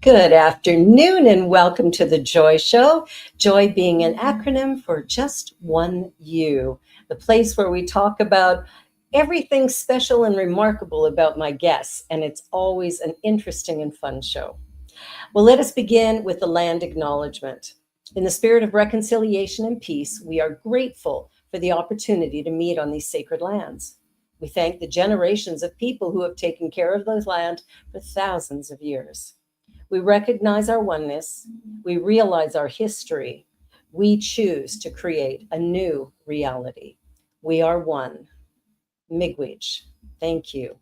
Good afternoon and welcome to the Joy Show. Joy being an acronym for just one you, the place where we talk about everything special and remarkable about my guests, and it's always an interesting and fun show. Well, let us begin with the land acknowledgement. In the spirit of reconciliation and peace, we are grateful for the opportunity to meet on these sacred lands. We thank the generations of people who have taken care of this land for thousands of years. We recognize our oneness. We realize our history. We choose to create a new reality. We are one. Miigwech. Thank you.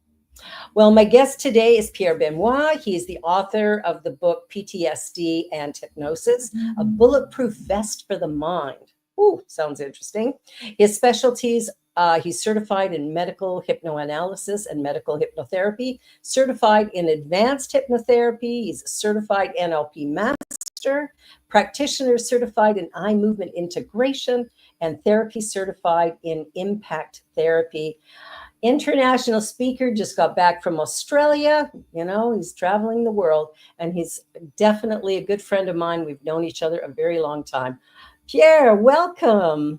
Well, my guest today is Pierre Benoit. He is the author of the book PTSD and Hypnosis, a bulletproof vest for the mind. Ooh, sounds interesting. His specialties, he's certified in medical hypnoanalysis and medical hypnotherapy, certified in advanced hypnotherapy. He's a certified NLP master, practitioner certified in eye movement integration, and therapy certified in impact therapy. International speaker, just got back from Australia. He's traveling the world, and he's definitely a good friend of mine. We've known each other a very long time. Pierre, welcome.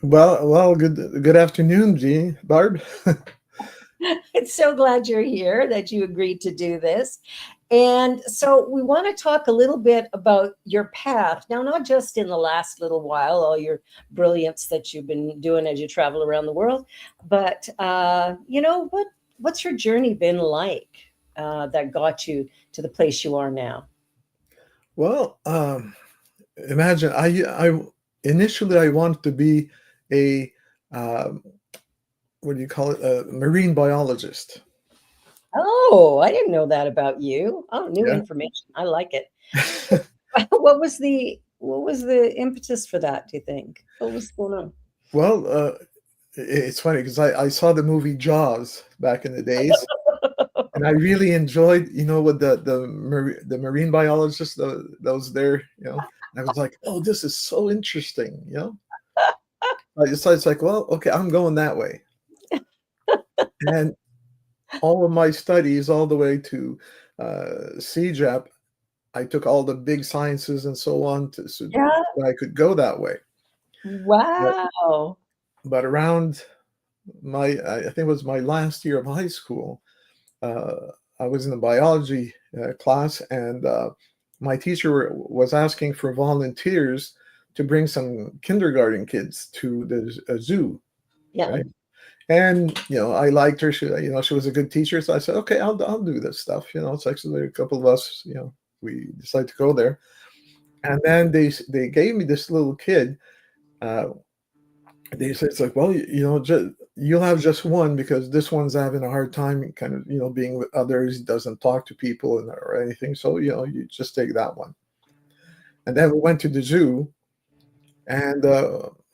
Well, good afternoon, Barb. It's so glad you're here, that you agreed to do this. And so we want to talk a little bit about your path. Now, not just in the last little while, all your brilliance that you've been doing as you travel around the world, but, what's your journey been like that got you to the place you are now? Well, imagine I initially I wanted to be a what do you call it? A marine biologist. Oh, I didn't know that about you. Oh, new Yeah. information. I like it. What was the impetus for that, do you think? What was going on? Well, it's funny because I saw the movie Jaws back in the days, and I really enjoyed, what the marine biologist that was there. I was like, oh, this is so interesting. I decided it's like, well, okay, I'm going that way. And all of my studies, all the way to CJAP, I took all the big sciences and so on so that I could go that way. Wow. But around I think it was my last year of high school, I was in a biology class, and my teacher was asking for volunteers to bring some kindergarten kids to the zoo. Yeah. Right? And I liked her. She was a good teacher, so I said, "Okay, I'll do this stuff." It's actually a couple of us. We decided to go there, and then they gave me this little kid. They said it's like, well, you'll have just one because this one's having a hard time, kind of, being with others. He doesn't talk to people or anything. So you just take that one. And then we went to the zoo, and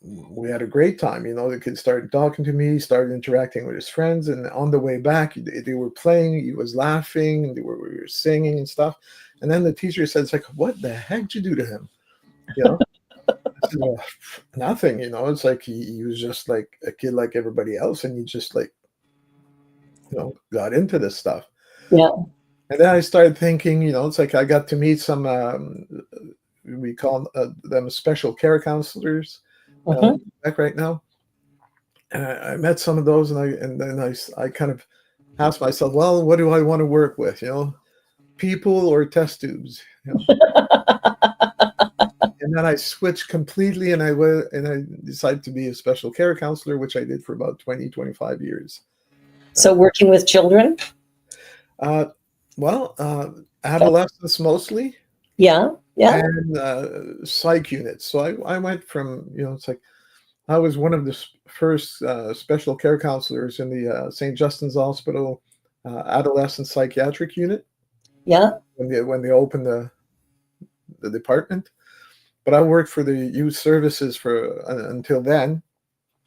we had a great time. The kid started talking to me, started interacting with his friends, and on the way back, they were playing. He was laughing, and we were singing and stuff. And then the teacher said, "It's like, what the heck did you do to him?" I said, well, nothing. It's like he was just like a kid like everybody else, and he just like got into this stuff. Yeah. And then I started thinking, it's like I got to meet some we call them special care counselors back right now. And I met some of those, and then I kind of asked myself, well, what do I want to work with? People or test tubes? And then I switched completely, and I decided to be a special care counselor, which I did for about 20, 25 years. So working with children? Adolescents mostly. Yeah. And psych units. So I went from, it's like I was one of the first special care counselors in the St. Justin's Hospital adolescent psychiatric unit. Yeah. When they opened the department. But I worked for the youth services for until then.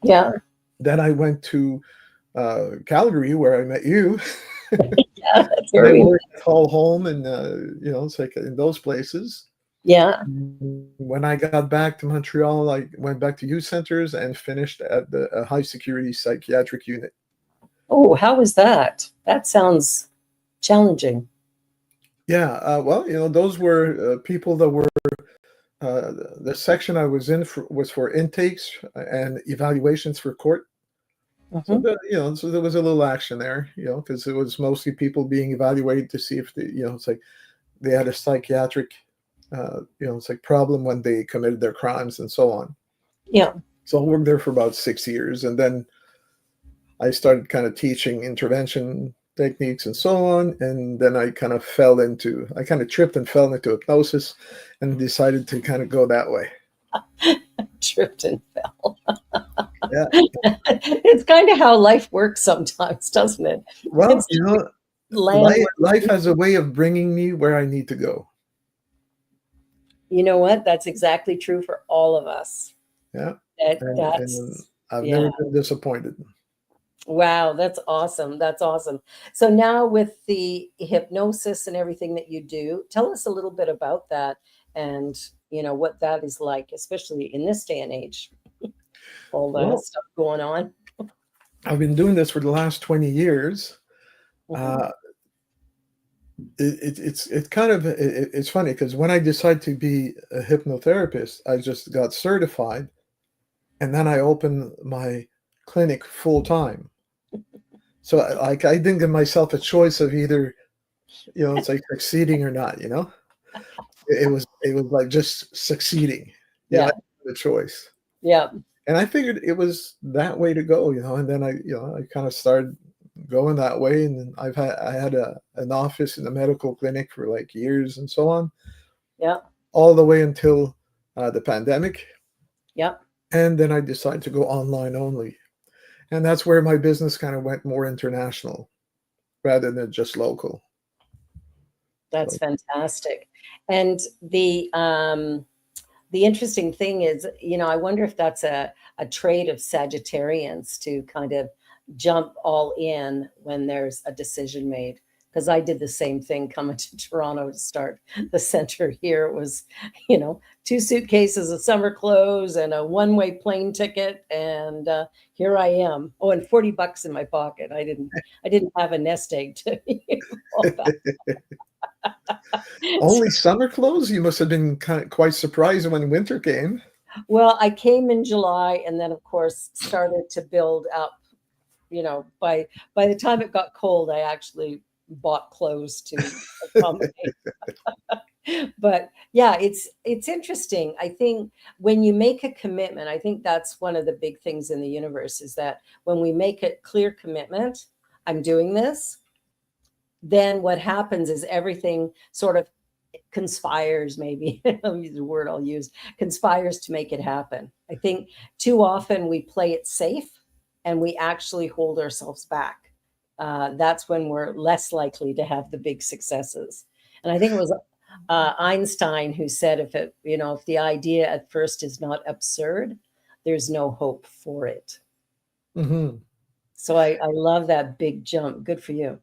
Yeah. Then I went to Calgary, where I met you. Yeah, that's I worked at Hall Home, and it's like in those places. Yeah. When I got back to Montreal, I went back to youth centers and finished at the high security psychiatric unit. Oh, how was that? That sounds challenging. Yeah, well, those were people that were the section I was in was for intakes and evaluations for court. So Hmm. so there was a little action there, because it was mostly people being evaluated to see if it's like they had a psychiatric, it's like problem when they committed their crimes and so on. Yeah. So I worked there for about 6 years, and then I started kind of teaching intervention techniques and so on. And then I kind of tripped and fell into hypnosis and decided to kind of go that way. Tripped and fell. Yeah. It's kind of how life works sometimes, doesn't it? Well, It's like land life, where, life has a way of bringing me where I need to go. you know what? That's exactly true for all of us. Yeah. And That's I've yeah. never been disappointed. Wow, that's awesome. That's awesome. So now with the hypnosis and everything that you do, tell us a little bit about that and what that is like, especially in this day and age, all the Well, stuff going on. I've been doing this for the last 20 years. Mhm. Uh, it's funny because when I decided to be a hypnotherapist, I just got certified, and then I opened my clinic full time. So I didn't give myself a choice of either, it's like succeeding or not. It was like just succeeding. I Yeah. had a choice, Yeah. and I figured it was that way to go. And then I kind of started going that way, and then I had an office in a medical clinic for like years and so on, Yeah. all the way until the pandemic. Yeah. And then I decided to go online only. And that's where my business kind of went more international rather than just local. That's So, fantastic. And the interesting thing is, I wonder if that's a trait of Sagittarians to kind of jump all in when there's a decision made. Because I did the same thing coming to Toronto to start the center here. It was, 2 suitcases of summer clothes and a one-way plane ticket, and here I am. Oh, and $40 in my pocket. I didn't have a nest egg to fall back. only summer clothes? You must have been quite surprised when winter came. Well, I came in July and then, of course, started to build up. By the time it got cold, I actually bought clothes to accommodate. But yeah, it's interesting. I think when you make a commitment, I think that's one of the big things in the universe is that when we make a clear commitment, I'm doing this, then what happens is everything sort of conspires, maybe the word I'll use, conspires to make it happen. I think too often we play it safe and we actually hold ourselves back. That's when we're less likely to have the big successes. And I think it was Einstein who said, if the idea at first is not absurd, there's no hope for it. Hmm. So I love that big jump. Good for you.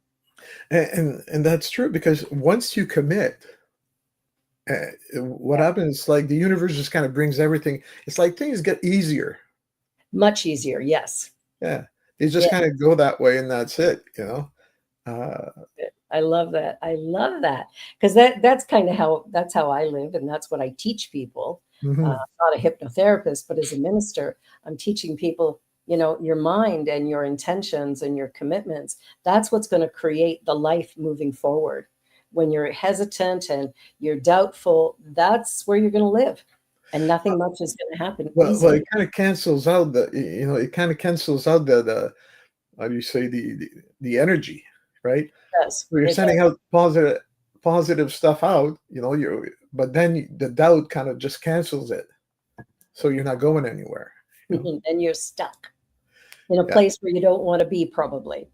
And that's true, because once you commit, what Yeah, happens is like the universe just kind of brings everything. It's like things get easier. much easier. Yes. Yeah, they just Yeah. kind of go that way, and that's it. Uh, I love that. I love that because that's how I live, and that's what I teach people. mhm. I'm not a hypnotherapist, but as a minister, I'm teaching people. Your mind and your intentions and your commitments. That's what's going to create the life moving forward. When you're hesitant and you're doubtful, that's where you're going to live, and nothing much is going to happen Well, easily. it kind of cancels out it kind of cancels out the how do you say the energy, right? It does. So you're It sending does. out positive stuff out, but then the doubt kind of just cancels it, so you're not going anywhere. And you're stuck in a Yeah, place where you don't want to be, probably,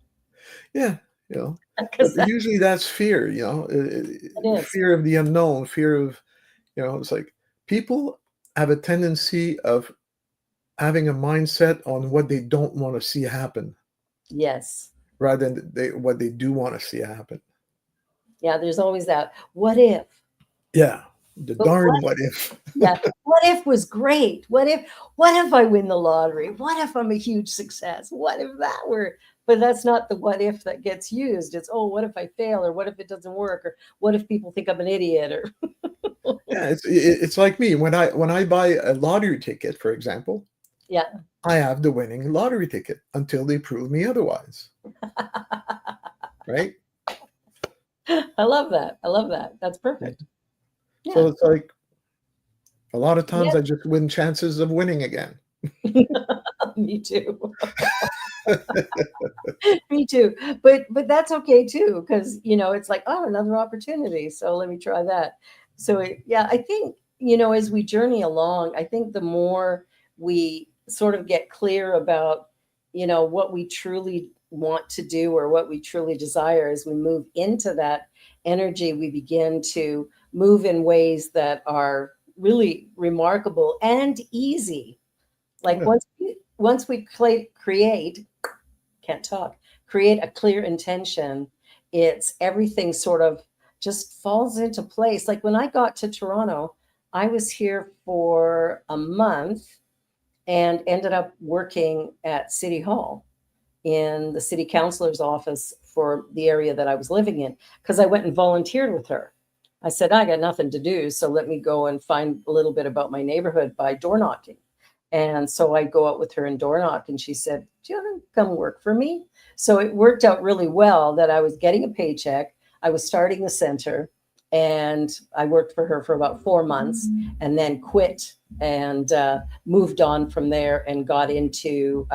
yeah, you know. But because usually that's fear, it is. fear of the unknown, fear of it's like people have a tendency of having a mindset on what they don't want to see happen Yes. rather than what they do want to see happen. Yeah, there's always that, "What if?" Yeah, the But darn what what if. yeah, "What if was great? What if I win the lottery? What if I'm a huge success? What if that were But that's not the what if that gets used. It's, oh, what if I fail, or what if it doesn't work, or what if people think I'm an idiot, or Yeah, it's like me when I buy a lottery ticket, for example, yeah. I have the winning lottery ticket until they prove me otherwise, right? I love that. I love that. That's Yeah. perfect. So Yeah. it's like a lot of times Yeah. I just win chances of winning again. Me too. Me too. But that's okay too, because it's like, oh, another opportunity. So let me try that. So yeah, I think, as we journey along, I think the more we sort of get clear about, what we truly want to do or what we truly desire, as we move into that energy, we begin to move in ways that are really remarkable and easy. Oh, Like yeah. once we create, can't talk, create a clear intention, it's everything sort of just falls into place. Like when I got to Toronto, I was here for a month and ended up working at City Hall in the city councilor's office for the area that I was living in, because I went and volunteered with her. I said, I got nothing to do, so let me go and find a little bit about my neighborhood by door knocking. And so I go out with her and door knock, and she said, do you want to come work for me? So it worked out really well that I was getting a paycheck. I was starting the center, and I worked for her for about 4 months and then quit and moved on from there and got into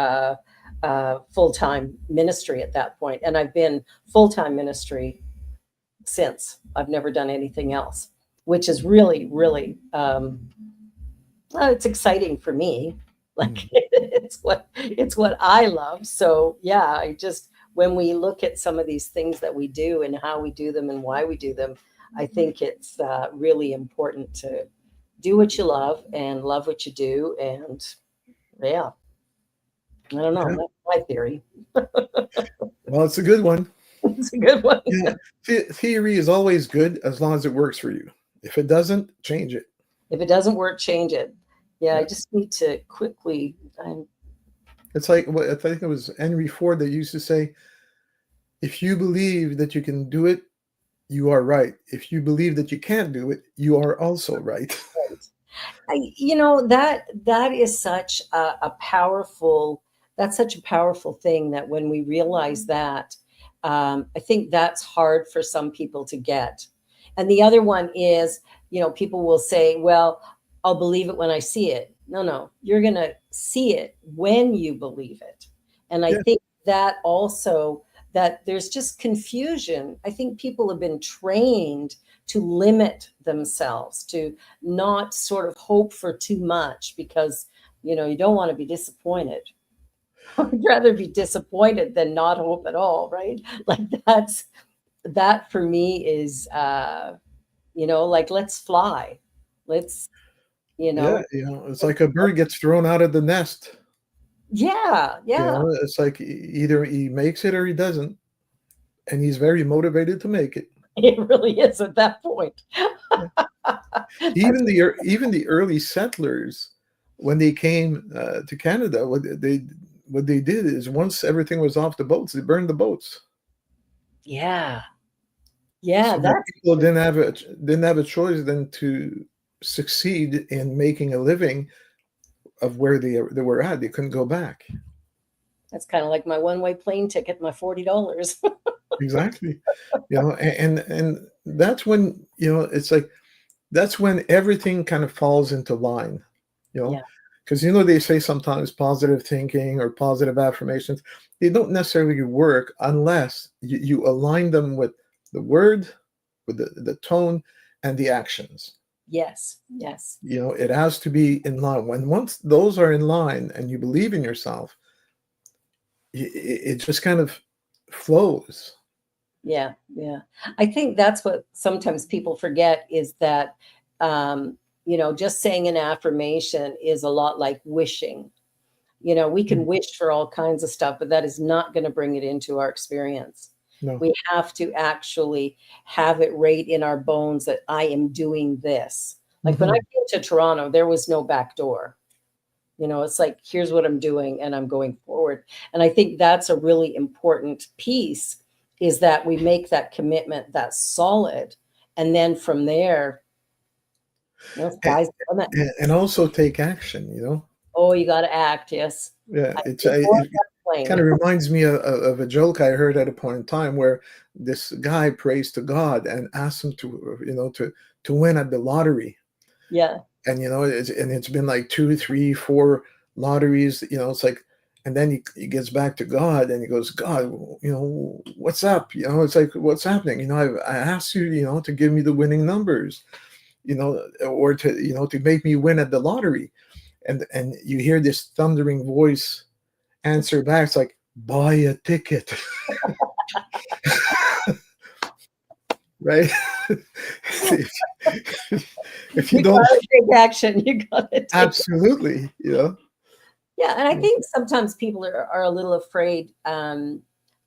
full-time ministry at that point. And I've been full-time ministry since. I've never done anything else, which is really, really, it's exciting for me. Like Mhm. it's what I love. So yeah, I just, when we look at some of these things that we do and how we do them and why we do them, I think it's really important to do what you love and love what you do. And yeah, I don't know. Yeah. That's my theory. Well, it's a good one. It's a good one. Yeah. Theory is always good as long as it works for you. If it doesn't, change it. If it doesn't work, change it. Yeah, I Yeah. just need to quickly. It's like what I think it was Henry Ford that used to say, if you believe that you can do it, you are right. If you believe that you can't do it, you are also right. That is such a powerful. That's such a powerful thing, that when we realize that, I think that's hard for some people to get. And the other one is, people will say, well, I'll believe it when I see it. No, no, you're going to see it when you believe it. And I Yeah. think that also, that there's just confusion. I think people have been trained to limit themselves, to not sort of hope for too much, because you don't want to be disappointed. I'd rather be disappointed than not hope at all, right? Like that for me is like, let's fly. Let's, you Yeah. know, It's like a bird gets thrown out of the nest. yeah, yeah. It's like either he makes it or he doesn't. And he's very motivated to make it. It really is at that point. Yeah. That's Even the early settlers, when they came to Canada, what they did is once everything was off the boats, they burned the boats yeah. Yeah, so that that's people didn't have a choice than to succeed in making a living of where they were at. They couldn't go back. that's kind of like my one-way plane ticket, my $40. Exactly. And that's when, it's like that's when everything kind of falls into line, you know, Yeah. because they say sometimes positive thinking or positive affirmations, they don't necessarily work unless you align them with the word, with the tone and the actions. Yes. Yes. It has to be in line. When once those are in line and you believe in yourself, it just kind of flows. Yeah, yeah. I think that's what sometimes people forget, is that, just saying an affirmation is a lot like wishing. We can Mm. wish for all kinds of stuff, but that is not going to bring it into our experience. No. We have to actually have it right in our bones that I am doing this. Like when I Mhm. came to Toronto, there was no back door. It's like, here's what I'm doing and I'm going forward. And I think that's a really important piece, is that we make that commitment that's solid. And then from there, and, sky's the limit. and also take action, Oh, you got to act. Yes. Yeah, I it's think more it kind plane. of reminds me of a joke I heard at a point in time where this guy prays to God and asks him to, to win at the lottery. Yeah. And it's been like two, three, four lotteries. It's like, and then he gets back to God and he goes, God, what's up? It's like, what's happening? I asked you, to give me the winning numbers, or to, to make me win at the lottery. And you hear this thundering voice answer back. It's like, buy a ticket. Right? if, if you You don't, gotta take action. You gotta take absolutely, Yeah, and I think sometimes people are a little afraid,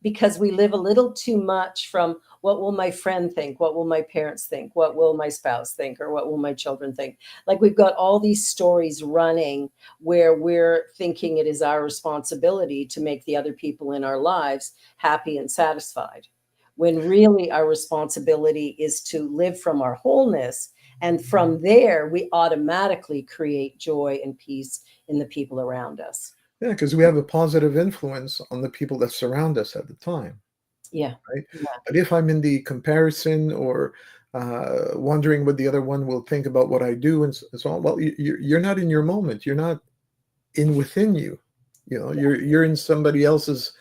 because we live a little too much from what will my friend think, what will my parents think, what will my spouse think, or what will my children think. Like, we've got all these stories running where we're thinking it is our responsibility to make the other people in our lives happy and satisfied, when really our responsibility is to live from our wholeness. And from there, we automatically create joy and peace in the people around us. yeah, because we have a positive influence on the people that surround us at the time, Yeah. right? Yeah. But if I'm in the comparison or wondering what the other one will think about what I do and so on, well, you're not in your moment. You're not in within you. You're in somebody else's,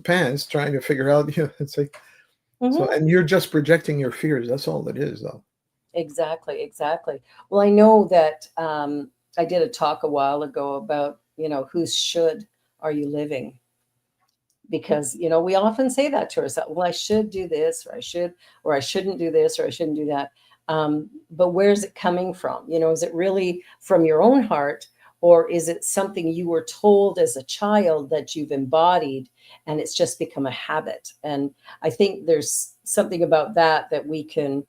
pants trying to figure out. It's like, so, Mhm. and you're just projecting your fears. That's all it is, though. Exactly, exactly. Well, I know that, I did a talk a while ago about, whose should are you living? Because, we often say that to ourselves. Well, I should do this, or I shouldn't do this, or I shouldn't do that. But where's it coming from? Is it really from your own heart, or is it something you were told as a child that you've embodied and it's just become a habit? And I think there's something about that we can,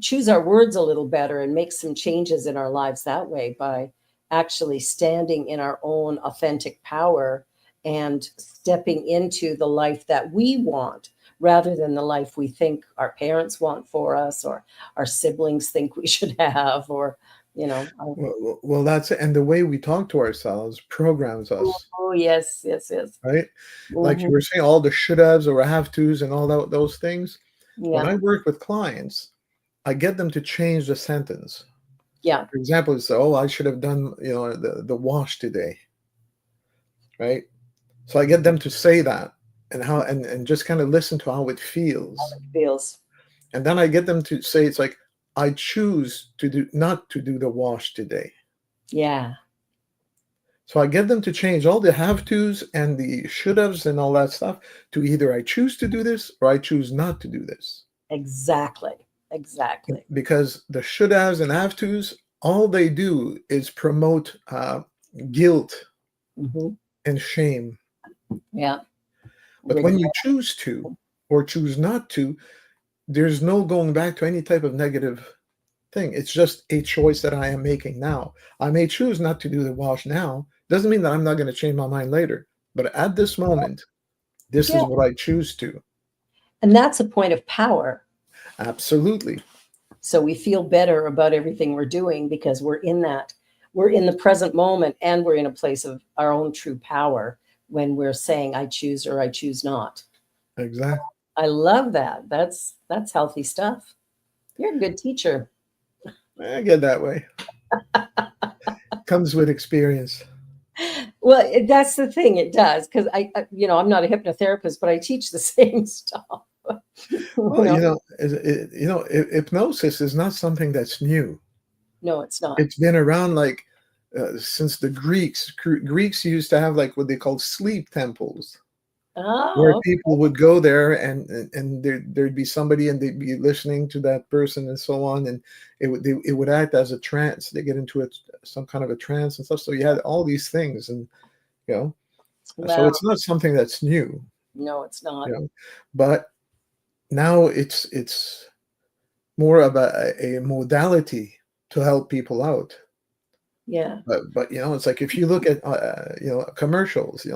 choose our words a little better and make some changes in our lives that way, by actually standing in our own authentic power and stepping into the life that we want, rather than the life we think our parents want for us, or our siblings think we should have, or Well, that's it. And the way we talk to ourselves programs us, oh, yes, yes, yes. right? Like you Mhm. were saying, all the should haves or have tos and all those things. When Yeah. I work with clients, I get them to change the sentence. Yeah. For example, it's, oh, I should have done, the wash today, right? So I get them to say that and how and just kind of listen to how it feels. Feels. And then I get them to say it's like, I choose to do not to do the wash today. Yeah. So I get them to change all the have tos and the should haves and all that stuff to either I choose to do this or I choose not to do this. Exactly. Exactly. Because the should haves and have tos, all they do is promote guilt Hmm. and shame. Yeah. But when you Regret. choose to or choose not to, there's no going back to any type of negative thing. It's just a choice that I am making now. I may choose not to do the wash now. Doesn't mean that I'm not going to change my mind later. But at this moment, this Yeah. is what I choose to. And that's a point of power. Absolutely. So we feel better about everything we're doing, because we're in the present moment, and we're in a place of our own true power when we're saying, I choose or I choose not. Exactly. I love that. That's healthy stuff. You're a good teacher. I get that way. Comes with experience. Well, that's the thing. It does, because I'm not a hypnotherapist, but I teach the same stuff. Well, hypnosis is not something that's new. No, it's not. It's been around like since the Greeks. Greeks used to have like what they called sleep temples, where Oh, people would go there and there'd be somebody and they'd be listening to that person and so on, and it would act as a trance. They get into some kind of a trance and stuff. So you had all these things, and you know, so wow. it's not something that's new, No, it's you not. know, but now it's more of a modality to help people out. Yeah. But it's like if you look at commercials,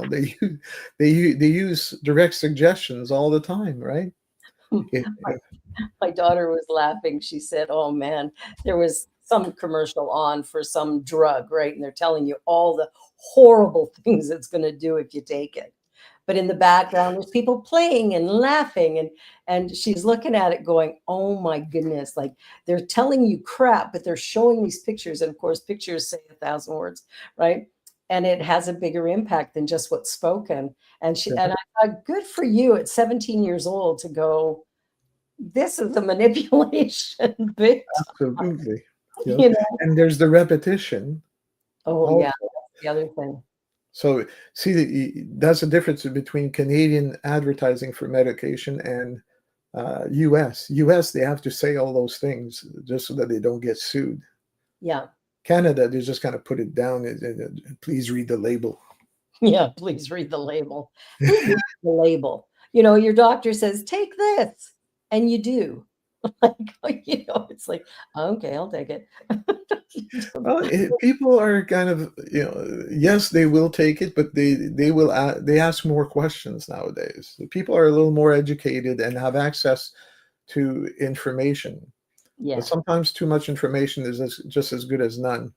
they use direct suggestions all the time, right? It, My daughter was laughing. She said, "Oh man, there was some commercial on for some drug, right? And they're telling you all the horrible things it's going to do if you take it. But in the background, there's people playing and laughing, and she's looking at it, going, "Oh my goodness!" Like they're telling you crap, but they're showing these pictures, and of course, pictures say 1,000 words, right? And it has a bigger impact than just what's spoken. And I thought, good for you at 17 years old to go, this is the manipulation bit, Absolutely. you know? And there's the repetition Oh, yeah, also. that's the other thing. So see, that's the difference between Canadian advertising for medication and US. US, they have to say all those things just so that they don't get sued. Yeah. Canada, they just kind of put it down. Please read the label. Yeah, please read the label. Who reads the label? You know, your doctor says, "Take this," and you do. Like, it's like, "Okay, I'll take it." Well, people are kind of, yes, they will take it, but they ask more questions nowadays. People are a little more educated and have access to information, but Yeah. sometimes too much information is just as good as none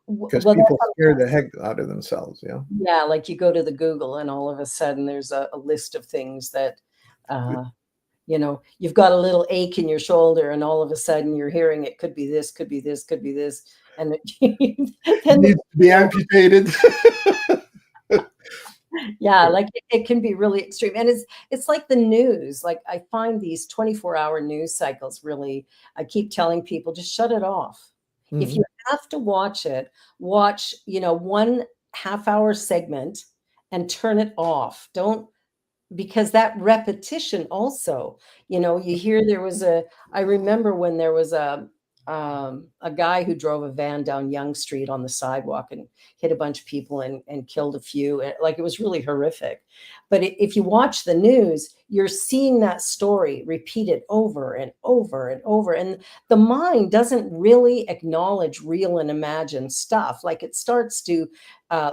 because Well, people that's scare the heck out of themselves. yeah, like you go to the Google and all of a sudden there's a list of things that, uh, you've got a little ache in your shoulder and all of a sudden you're hearing it could be this, could be this, could be this. And then, Needs to be amputated. yeah, like it can be really extreme. And it's like the news. Like I find these 24-hour news cycles really, I keep telling people, just shut it off. If Mhm. you have to watch it, watch, 1 half-hour segment and turn it off. Don't because that repetition also, you hear I remember when there was a guy who drove a van down Yonge Street on the sidewalk and hit a bunch of people and killed a few. Like it was really horrific. But if you watch the news, you're seeing that story repeated over and over and over. And the mind doesn't really acknowledge real and imagined stuff. Like it starts to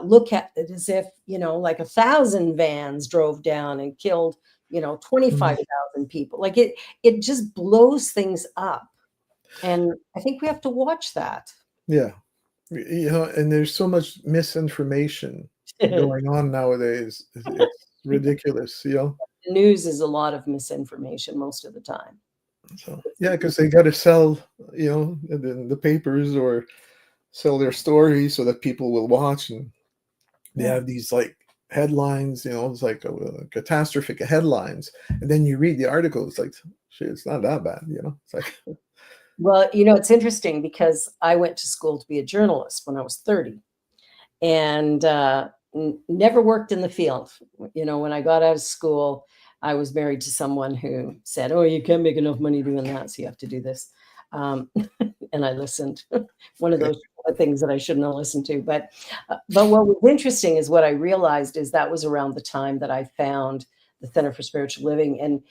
look at it as if, like 1,000 vans drove down and killed, Mhm. 25,000 people. Like it just blows things up. And I think we have to watch that. Yeah. And there's so much misinformation The going on nowadays. It's ridiculous. news is a lot of misinformation most of the time. So, yeah, because they got to sell, the papers or sell their stories so that people will watch, and they Yeah. have these like headlines. It's like catastrophic headlines, and then you read the article. It's like, shit, it's not that bad. It's like, Well, it's interesting because I went to school to be a journalist when I was 30 and never worked in the field. When I got out of school, I was married to someone who said, "Oh, you can't make enough money doing that, so you have to do this." Um, and I listened. One of those things that I shouldn't have listened to. But what was interesting is what I realized is that was around the time that I found the Center for Spiritual Living, and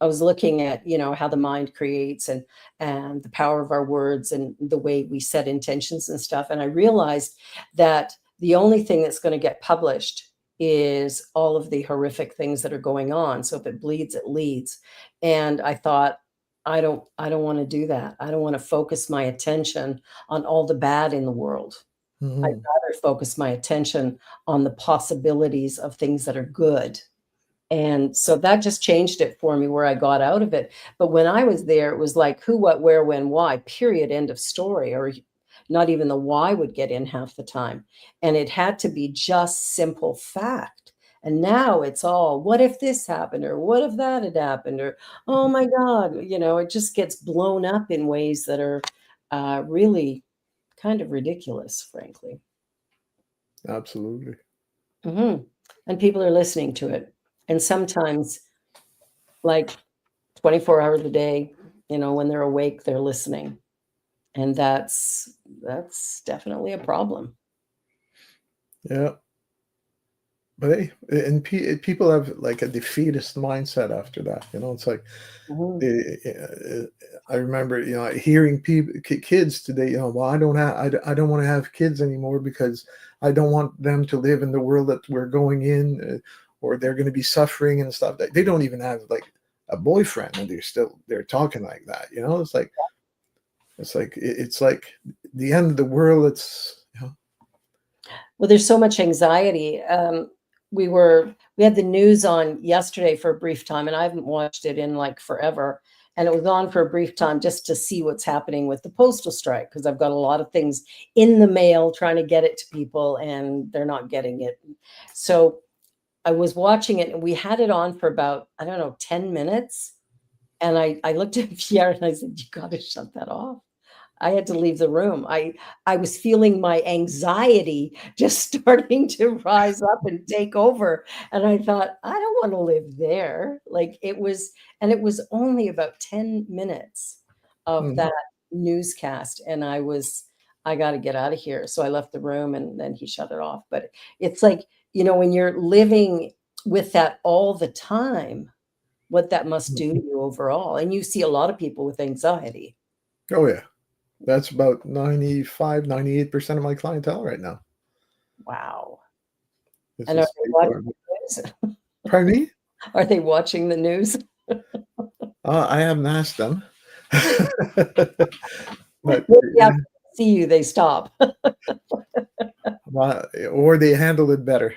I was looking at how the mind creates and the power of our words and the way we set intentions and stuff. And I realized that the only thing that's going to get published is all of the horrific things that are going on. So if it bleeds, it leads. And I thought, I don't want to do that. I don't want to focus my attention on all the bad in the world. I'd mhm, rather focus my attention on the possibilities of things that are good. And so that just changed it for me where I got out of it. But when I was there, it was like who, what, where, when, why, period, end of story. Or not even the why would get in half the time. And it had to be just simple fact. And now it's all, what if this happened? Or what if that had happened? Or, oh my God, it just gets blown up in ways that are really kind of ridiculous, frankly. absolutely. Mhm. And people are listening to it. And sometimes, like 24 hours a day, when they're awake, they're listening. And that's definitely a problem. Yeah. But hey, and people have like a defeatist mindset after that. It's like Mhm. I remember, hearing people, kids today, well, I don't want to have kids anymore because I don't want them to live in the world that we're going in, or they're going to be suffering and stuff. They don't even have like a boyfriend, and they're talking like that. It's like the end of the world. Well, there's so much anxiety. We had the news on yesterday for a brief time, and I haven't watched it in like forever. And it was on for a brief time just to see what's happening with the postal strike, because I've got a lot of things in the mail trying to get it to people, and they're not getting it. So I was watching it, and we had it on for about, I don't know, 10 minutes. And I looked at Pierre and I said, "You got to shut that off." I had to leave the room. I was feeling my anxiety just starting to rise up and take over, and I thought, "I don't wanna live there." Like, it was only about 10 minutes of Mhm. that newscast, and I gotta get out of here, so I left the room, and then he shut it off, but it's like, when you're living with that all the time, what that must do to Mhm. you overall, and you see a lot of people with anxiety. Oh yeah, that's about 98% of my clientele right now. Wow. It's And are just they people watching are. the news? Pardon me? Are they watching the news? I haven't asked them. But Maybe after they see you, they stop, or they handle it better.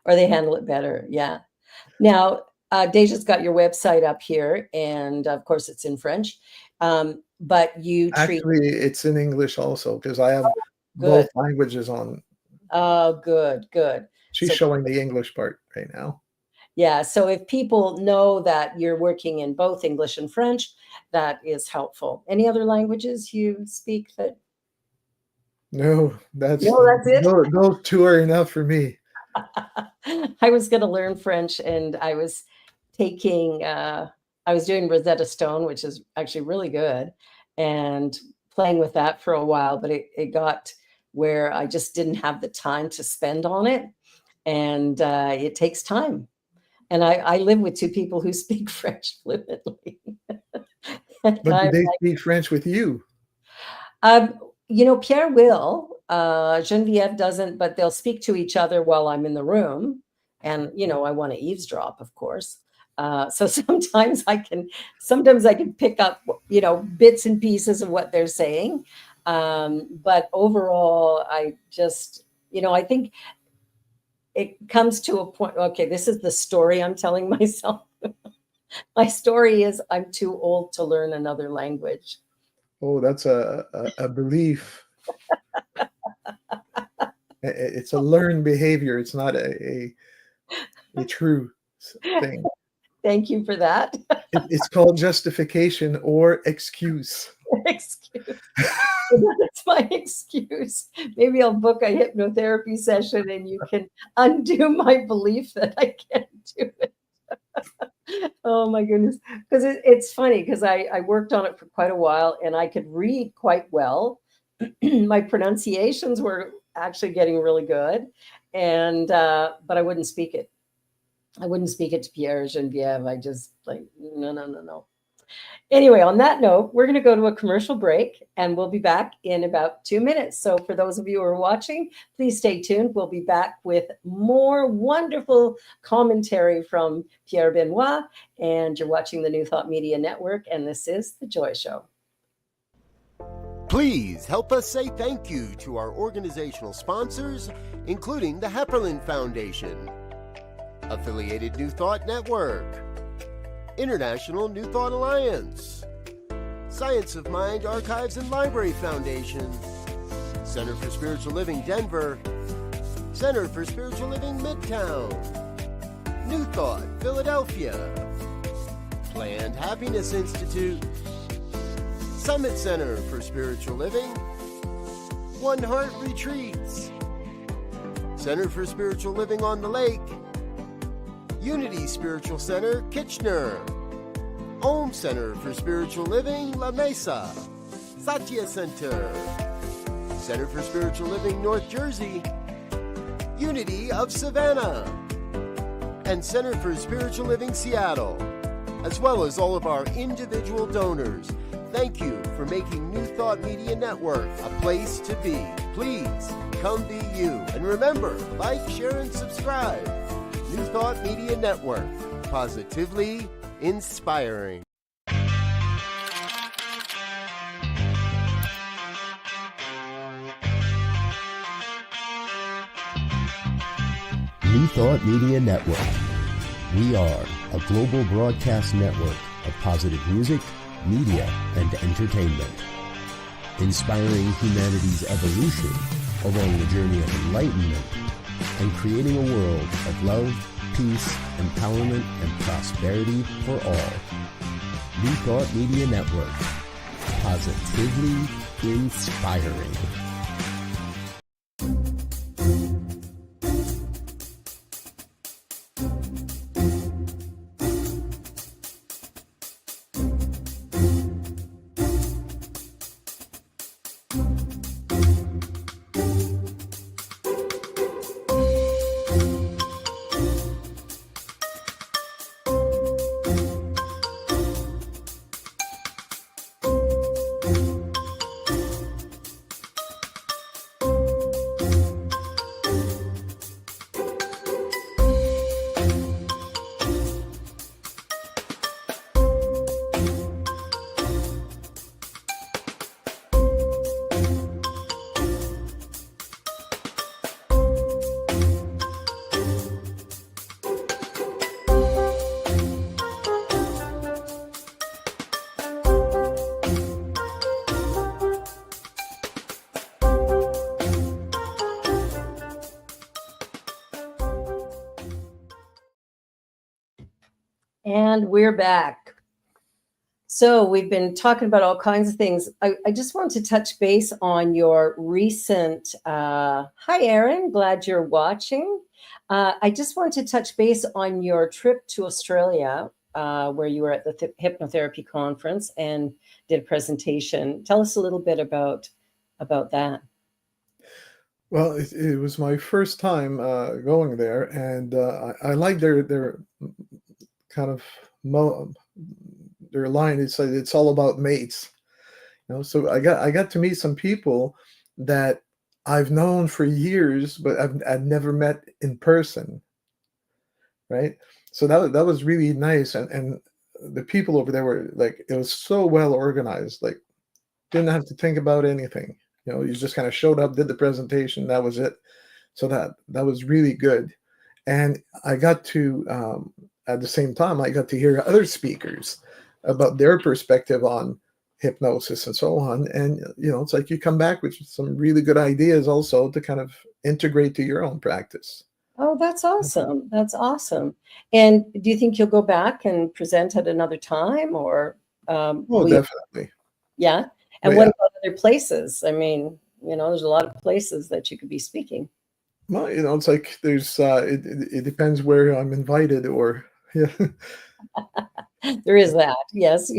or they handle it better, yeah. Now, Deja's got your website up here, and, of course, it's in French, but you treat. Actually, it's in English also because I have Good. both languages on. Oh, good, good. She's So, showing the English part right now. yeah, so if people know that you're working in both English and French, that is helpful. Any other languages you speak that. No, No, that's it? those two are enough for me. I was going to learn French, and taking, I was doing Rosetta Stone, which is actually really good, and playing with that for a while, but it got where I just didn't have the time to spend on it. And it takes time. And I live with two people who speak French fluently. And But do I'm they speak French with you? Um, Pierre will, Genevieve doesn't, but they'll speak to each other while I'm in the room. And, I want to eavesdrop, of course. So sometimes I can pick up, bits and pieces of what they're saying. But overall, I think it comes to a point. Okay, this is the story I'm telling myself. My story is I'm too old to learn another language. Oh, that's a belief. It's a learned behavior. It's not a true thing. Thank you for that. It's called justification or excuse. Excuse. That's my excuse. Maybe I'll book a hypnotherapy session and you can undo my belief that I can't do it. Oh my goodness. Because it's funny because I worked on it for quite a while and I could read quite well. My pronunciations were actually getting really good. And, but I wouldn't speak it. I wouldn't speak it to Pierre or Genevieve. I just like, no, no, no, no. Anyway, on that note, we're going to go to a commercial break and we'll be back in about 2 minutes. So for those of you who are watching, please stay tuned. We'll be back with more wonderful commentary from Pierre Benoit. And you're watching the New Thought Media Network, and this is The Joy Show. Please help us say thank you to our organizational sponsors, including the Hepperlin Foundation, Affiliated New Thought Network, International New Thought Alliance, Science of Mind Archives and Library Foundation, Center for Spiritual Living Denver, Center for Spiritual Living Midtown, New Thought Philadelphia, Planned Happiness Institute, Summit Center for Spiritual Living, One Heart Retreats, Center for Spiritual Living on the Lake, Unity Spiritual Center, Kitchener, Om Center for Spiritual Living, La Mesa, Satya Center, Center for Spiritual Living, North Jersey, Unity of Savannah, and Center for Spiritual Living Seattle, as well as all of our individual donors. Thank you for making New Thought Media Network a place to be. Please come be you. And remember, like, share, and subscribe. New Thought Media Network, positively inspiring. New Thought Media Network. We are a global broadcast network of positive music, media, and entertainment, inspiring humanity's evolution along the journey of enlightenment and creating a world of love, peace, empowerment, and prosperity for all. New Thought Media Network, positively inspiring. And we're back. So we've been talking about all kinds of things. I just want to touch base on your recent, hi, Aaron, glad you're watching. I just want to touch base on your trip to Australia, where you were at the hypnotherapy conference and did a presentation. Tell us a little bit about that. Well, it was my first time going there, and I like their kind of their line. It's all about mates, So I got to meet some people that I've known for years, but I've never met in person, right? So that was really nice, and the people over there were like, it was so well organized. Like, didn't have to think about anything. You just kind of showed up, did the presentation, that was it. So that was really good. And I got to, at the same time, I got to hear other speakers about their perspective on hypnosis and so on. And, it's like you come back with some really good ideas also to kind of integrate to your own practice. Oh, that's awesome. That's awesome. And do you think you'll go back and present at another time, or? Definitely. Yeah. And what about other places? I mean, there's a lot of places that you could be speaking. Well, it's like there's, it depends where I'm invited, or, yeah. There is that. Yes.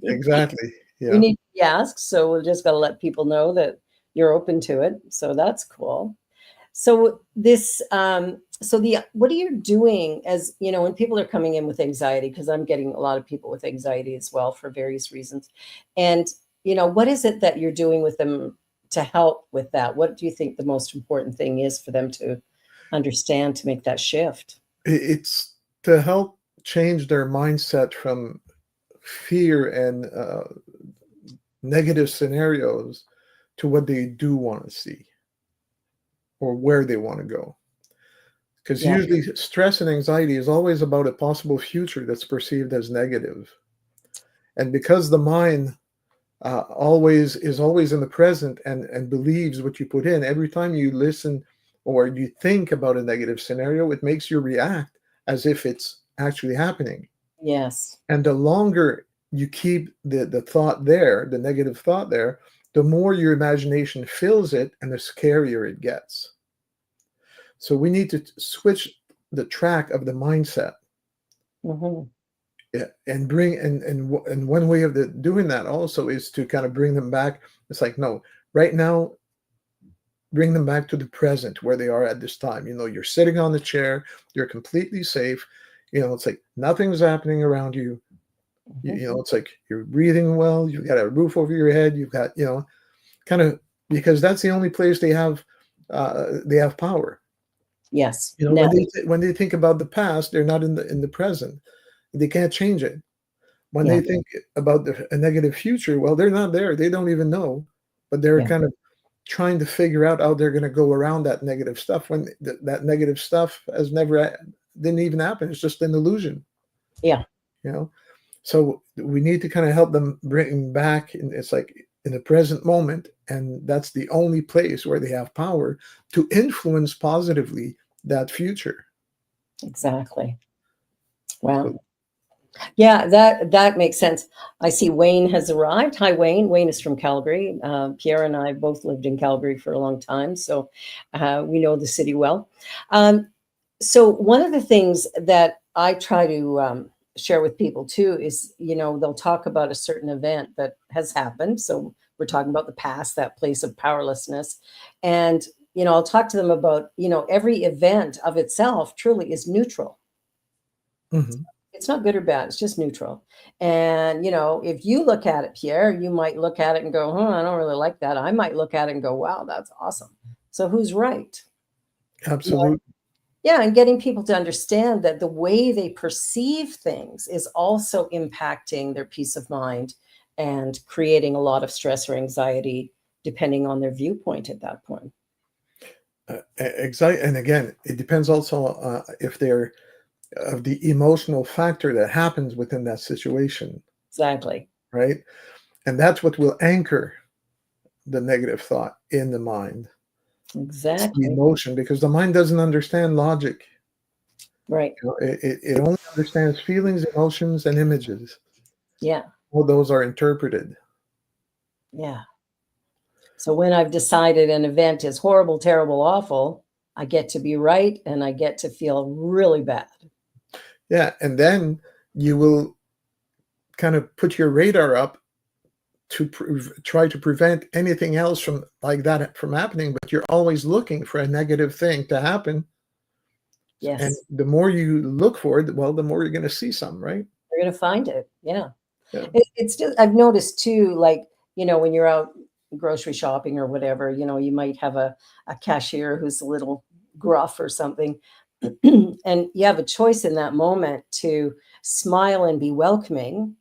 Exactly. Yeah. We need to be asked. So we'll just got to let people know that you're open to it. So that's cool. So this, what are you doing as, when people are coming in with anxiety, because I'm getting a lot of people with anxiety as well for various reasons. And, what is it that you're doing with them to help with that? What do you think the most important thing is for them to understand to make that shift? It's to help change their mindset from fear and negative scenarios to what they do want to see or where they want to go. Because usually stress and anxiety is always about a possible future that's perceived as negative. And because the mind is always in the present and believes what you put in, every time you listen or you think about a negative scenario, it makes you react as if it's actually happening. Yes. And the longer you keep the thought there, the negative thought there, the more your imagination fills it and the scarier it gets. So we need to switch the track of the mindset. Mm-hmm. Yeah, and one way of doing that also is to kind of bring them back. It's like, no, right now, bring them back to the present where they are at this time. You're sitting on the chair, you're completely safe. It's like nothing's happening around you. It's like you're breathing well, you've got a roof over your head, you've got, kind of, because that's the only place they have power. Yes. When they think about the past, they're not in the present. They can't change it. When they think about a negative future, well, they're not there. They don't even know, but they're kind of trying to figure out how they're going to go around that negative stuff when that negative stuff didn't even happen. It's just an illusion. Yeah. So we need to kind of help them bring back. It's like in the present moment, and that's the only place where they have power to influence positively that future. Exactly. Wow. Yeah, that makes sense. I see Wayne has arrived. Hi, Wayne. Wayne is from Calgary. Pierre and I both lived in Calgary for a long time, so we know the city well. So one of the things that I try to share with people too is, they'll talk about a certain event that has happened. So we're talking about the past, that place of powerlessness. And, I'll talk to them about, every event of itself truly is neutral. Mm-hmm. It's not good or bad. It's just neutral. And, if you look at it, Pierre, you might look at it and go, I don't really like that. I might look at it and go, wow, that's awesome. So who's right? Absolutely. Yeah, and getting people to understand that the way they perceive things is also impacting their peace of mind and creating a lot of stress or anxiety, depending on their viewpoint at that point. Exactly. And again, it depends also if they're of the emotional factor that happens within that situation. Exactly. Right? And that's what will anchor the negative thought in the mind. Exactly. It's the emotion, because the mind doesn't understand logic. Right. It only understands feelings, emotions, and images. Yeah. All those are interpreted. Yeah. So when I've decided an event is horrible, terrible, awful, I get to be right and I get to feel really bad. Yeah. And then you will kind of put your radar up to try to prevent anything else from like that from happening, but you're always looking for a negative thing to happen. Yes. And the more you look for it, well, the more you're going to see some, right? You're going to find it. Yeah. It's just, I've noticed too, like, when you're out grocery shopping or whatever, you might have a cashier who's a little gruff or something. And you have a choice in that moment to smile and be welcoming.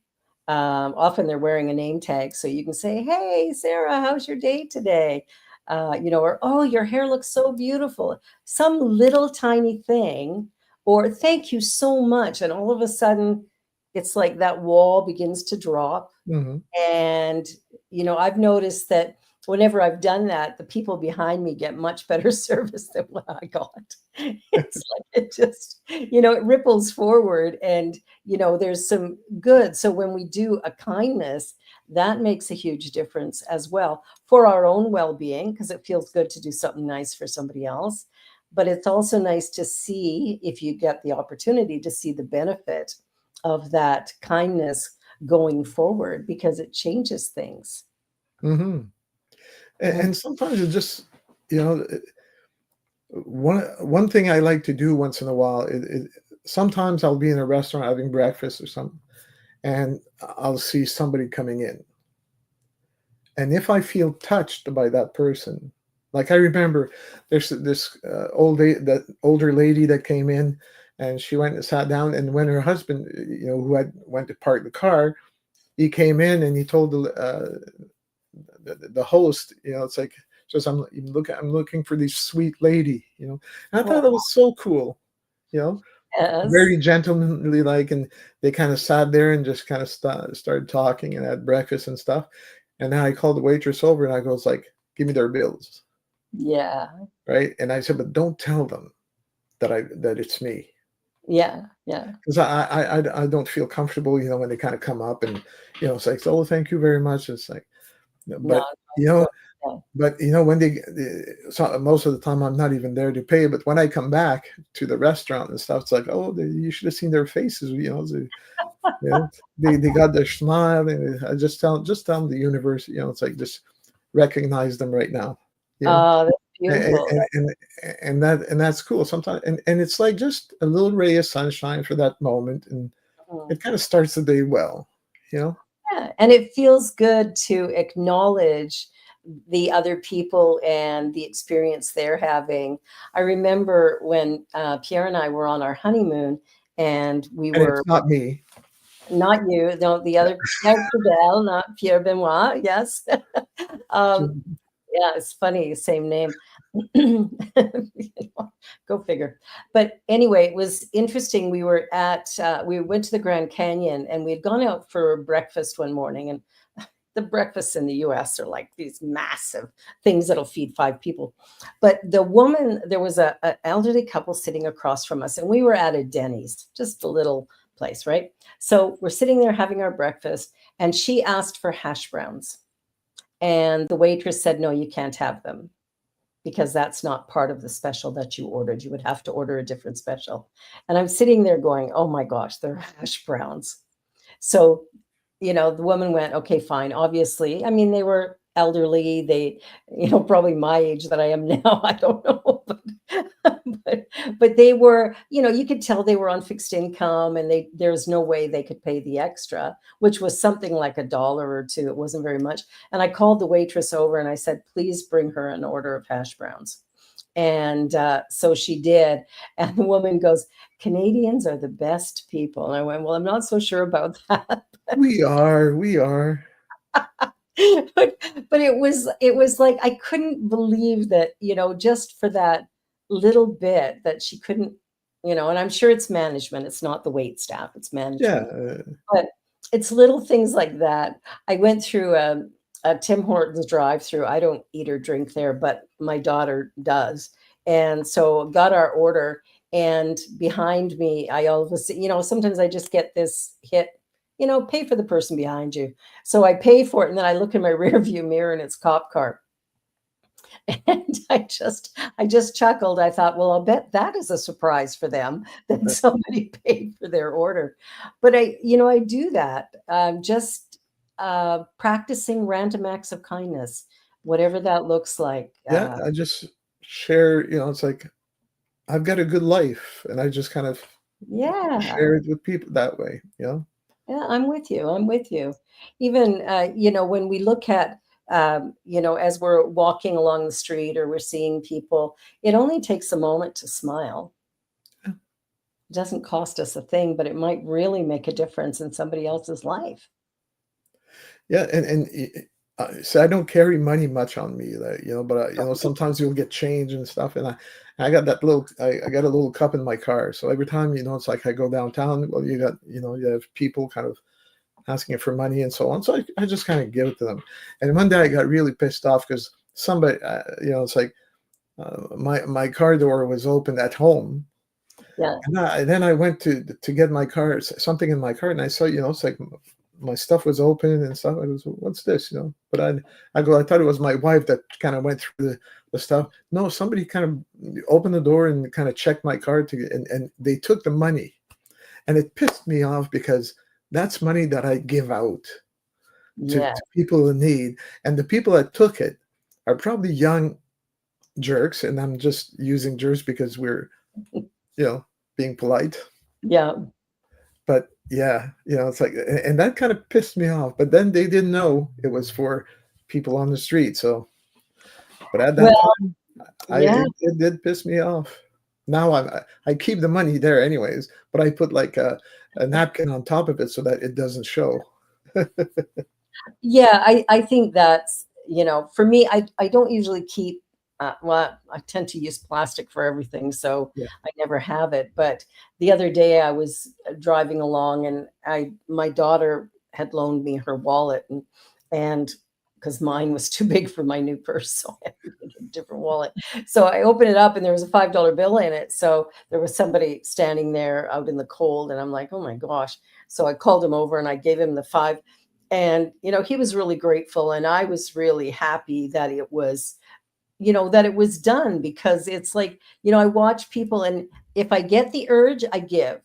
Often they're wearing a name tag, so you can say, "Hey, Sarah, how's your day today?" Or, "Oh, your hair looks so beautiful." Some little tiny thing, or "Thank you so much," and all of a sudden, it's like that wall begins to drop. Mm-hmm. And I've noticed that whenever I've done that, the people behind me get much better service than what I got. It's like it just, it ripples forward, and there's some good. So when we do a kindness, that makes a huge difference as well for our own well-being, because it feels good to do something nice for somebody else. But it's also nice to see, if you get the opportunity to see the benefit of that kindness going forward, because it changes things. Mm-hmm. And sometimes it's just, one thing I like to do once in a while, sometimes I'll be in a restaurant having breakfast or something, and I'll see somebody coming in. And if I feel touched by that person, like I remember there's this older lady that came in, and she went and sat down, and when her husband, who went to park the car, he came in and he told the host, it's like, just I'm looking for this sweet lady, and I thought it was so cool, Yes. very gentlemanly, like, and they kind of sat there and just kind of started talking and had breakfast and stuff. And then I called the waitress over and I goes like, "Give me their bills." Yeah. Right. And I said, "But don't tell them that it's me." Yeah. Yeah. Because I don't feel comfortable, when they kind of come up and, it's like, "Oh, thank you very much." It's like, but, No. but when so most of the time I'm not even there to pay, but when I come back to the restaurant and stuff, it's like, "Oh, you should have seen their faces." They got their smile, and I just tell them the universe, it's like, just recognize them right now. That's Beautiful. And that's cool sometimes, and it's like just a little ray of sunshine for that moment, and Mhm. it kind of starts the day well, you know. Yeah, and it feels good to acknowledge the other people and the experience they're having. I remember when Pierre and I were on our honeymoon, and we And were it's not me. not you, no, the other Pierre Fidel, not Pierre Benoit. Yes, um, yeah, it's funny, same name. Go figure. But anyway, it was interesting. We were we went to the Grand Canyon, and we had gone out for breakfast one morning, and the breakfasts in the US are like these massive things that'll feed 5 people. But the woman, there was a elderly couple sitting across from us, and we were at a Denny's, just a little place, right? So we're sitting there having our breakfast, and she asked for hash browns. And the waitress said, no, you can't have them because that's not part of the special that you ordered. You would have to order a different special. And I'm sitting there going, oh my gosh, they're hash browns. So, the woman went, okay, fine. Obviously, I mean, they were elderly. They, probably my age that I am now. I don't know, but, but they were, you could tell they were on fixed income, and there's no way they could pay the extra, which was something like $1 or $2. It wasn't very much. And I called the waitress over and I said, please bring her an order of hash browns. And so she did. And the woman goes, Canadians are the best people. And I went, well, I'm not so sure about that. We are. but it was like I couldn't believe that, just for that little bit that she couldn't, and I'm sure it's management. It's not the wait staff, it's Yeah, management. But it's little things like that. I went through a Tim Hortons drive-through. I don't eat or drink there, but my daughter does. And so got our order, and behind me, I all of a sudden, sometimes I just get this hit, pay for the person behind you. So I pay for it, and then I look in my rear view mirror, and it's cop car. And I just chuckled. I thought, well, I'll bet that is a surprise for them that somebody paid for their order. But I do that. Just practicing random acts of kindness, whatever that looks like. yeah. I just share. It's like I've got a good life, and I just kind of Yeah. share it with people that way. Yeah, I'm with you. I'm with you. Even, when we look at, as we're walking along the street or we're seeing people, it only takes a moment to smile. Yeah. It doesn't cost us a thing, but it might really make a difference in somebody else's life. Yeah, so I don't carry money much on me, but sometimes you'll get change and stuff, and I got that little I got a little cup in my car, so every time it's like I go downtown, well, you have people kind of asking for money and so on, so I just kind of give it to them. And one day I got really pissed off because somebody, it's like my car door was open at home. Yeah. And then I went to get my car, something in my car, and I saw, it's like my stuff was open and stuff. I was, what's this, But I thought it was my wife that kind of went through the stuff. No, somebody kind of opened the door and kind of checked my car and they took the money, and it pissed me off because that's money that I give out to Yeah. people in need, and the people that took it are probably young jerks, and I'm just using jerks because we're being polite. Yeah. But yeah, it's like, and that kind of pissed me off. But then they didn't know it was for people on the street. So, but at that Well, time, yeah. it did piss me off. Now I keep the money there anyways, but I put like a napkin on top of it so that it doesn't show. Yeah, I think that's, for me, I don't usually keep, well, I tend to use plastic for everything, so Yeah. I never have it. But the other day I was driving along, and my daughter had loaned me her wallet, and because mine was too big for my new purse, so I had to get a different wallet. So I opened it up, and there was a $5 bill in it. So there was somebody standing there out in the cold, and I'm like, oh my gosh. So I called him over and I gave him the 5. And, he was really grateful. And I was really happy that it was, done, because it's like, I watch people, and if I get the urge, I give.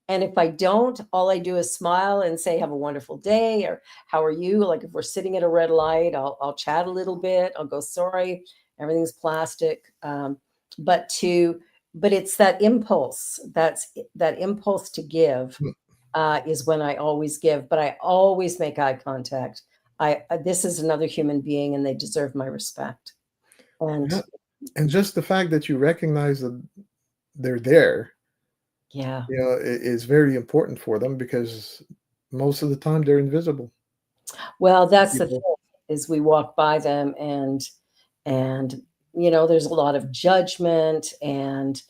And if I don't, all I do is smile and say, have a wonderful day, or how are you? Like if we're sitting at a red light, I'll chat a little bit. I'll go, sorry, everything's plastic. But it's that impulse. That impulse to give is when I always give, but I always make eye contact. This is another human being, and they deserve my respect. And Yeah. And just the fact that you recognize that they're there, yeah, is very important for them, because most of the time they're invisible. well, that's the thing, People, is we walk by them, and there's a lot of judgment, and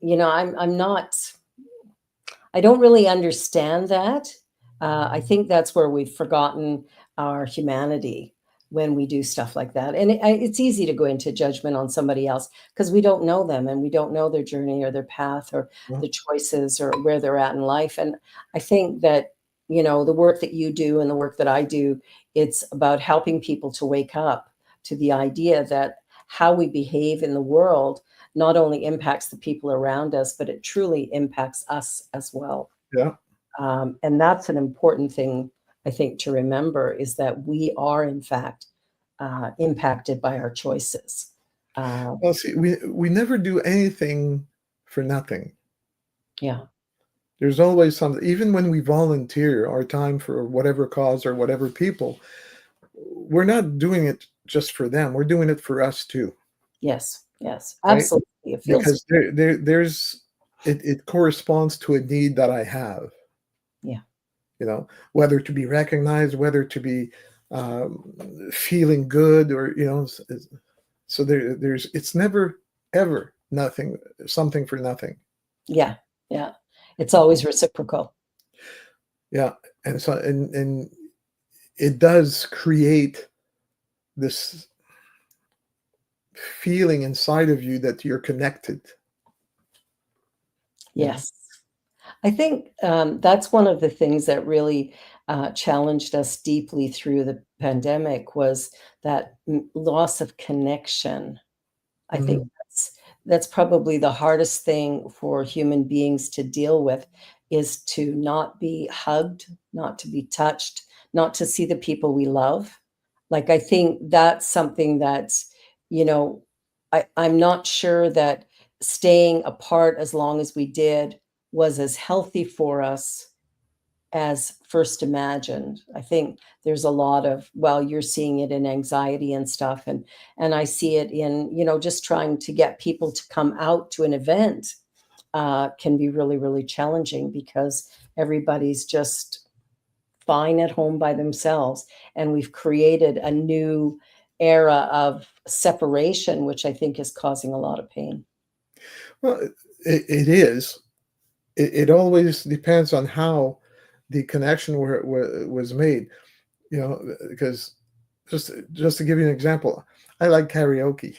I'm not. I don't really understand that. I think that's where we've forgotten our humanity when we do stuff like that. And it's easy to go into judgment on somebody else because we don't know them, and we don't know their journey or their path or well, the choices or where they're at in life. And I think that, the work that you do and the work that I do, it's about helping people to wake up to the idea that how we behave in the world not only impacts the people around us, but it truly impacts us as well. yeah. And that's an important thing, I think, to remember, is that we are, in fact, impacted by our choices. Well, see, we never do anything for nothing. Yeah. There's always something. Even when we volunteer our time for whatever cause or whatever people, we're not doing it just for them. We're doing it for us too, Yes. Yes. right? Absolutely. It feels. Because there's it corresponds to a need that I have. Yeah. Whether to be recognized, whether to be feeling good, or so there's it's never ever nothing, something for nothing. Yeah. Yeah. It's always reciprocal. Yeah, and so and it does create this feeling inside of you that you're connected. Yes. I think that's one of the things that really challenged us deeply through the pandemic was that loss of connection. I think Mhm. that's probably the hardest thing for human beings to deal with, is to not be hugged, not to be touched, not to see the people we love. Like, I think that's something that's, you know, I'm not sure that staying apart as long as we did was as healthy for us as first imagined. I think there's a lot of, well, you're seeing it in anxiety and stuff, and I see it in, just trying to get people to come out to an event can be really, really challenging because everybody's just fine at home by themselves, and we've created a new era of separation, which I think is causing a lot of pain. Well, it is. It always depends on how the connection was made. Because just to give you an example, I like karaoke.